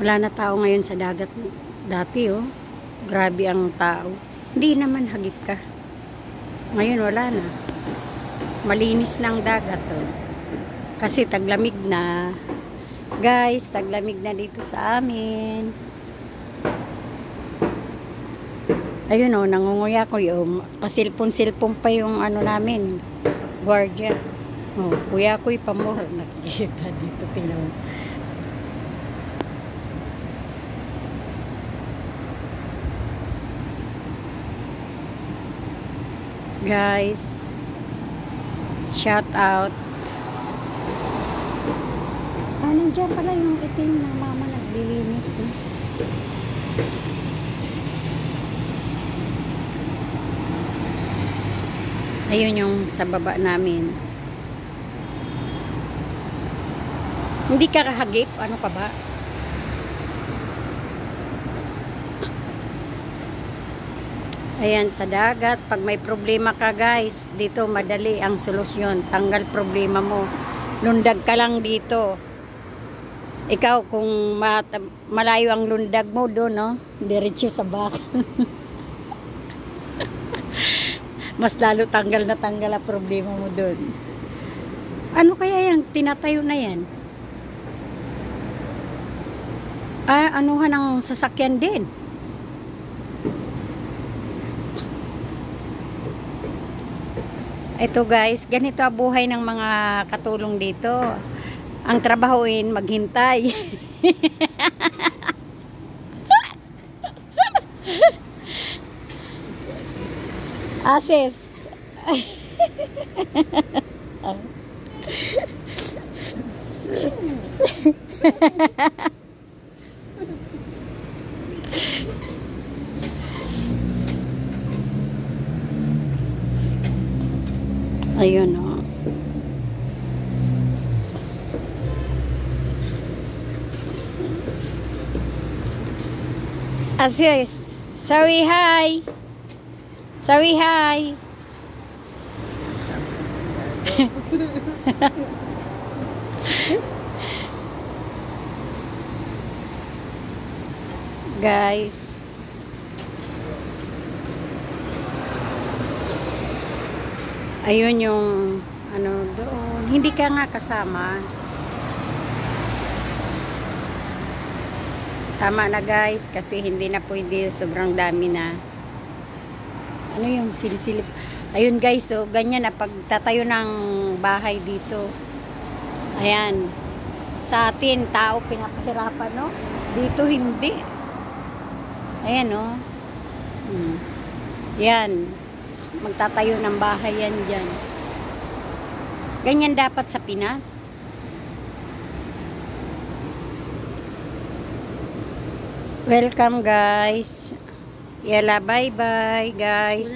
Wala na tao ngayon sa dagat. Dati oh, grabe ang tao. Hindi naman hagip ka. Ngayon wala na. Malinis na ang dagat oh. Kasi taglamig na. Guys, taglamig na dito sa amin. Ayun oh, nangunguya ko yung pasilpon-silpon pa yung ano namin. Guardia. Oh, kuya ko'y pamor. Nakikita dito, tingnan. Guys, shout out. Nandiyan pala yung itim na mama naglilinis eh. Ayun yung sa baba namin. Hindi ka kahagip? Ano ka ba? Ayan, sa dagat, pag may problema ka guys, dito madali ang solusyon. Tanggal problema mo. Lundag ka lang dito. Ikaw, kung malayo ang lundag mo doon, no? Diretso sa baka. Mas lalo tanggal na tanggal ang problema mo doon. Ano kaya yung tinatayo na yan? Anuhan ang sasakyan din. Ito guys, ganito ang buhay ng mga katulong dito. Ang trabahoin, maghintay. Asis. Ayun o. Asis, sawi hi. Sawi hi. Guys, ayun yung ano doon, hindi ka nga kasama. Tama na guys, kasi hindi na pwede, sobrang dami na. Ano yung silisilip? Ayun guys, so ganyan na pagtatayo ng bahay dito. Ayan, sa atin tao pinapahirapan, no? Dito hindi. Ayan, no? Yan, magtatayo ng bahay yan dyan. Ganyan dapat sa Pinas. Welcome guys. Yala, bye bye guys.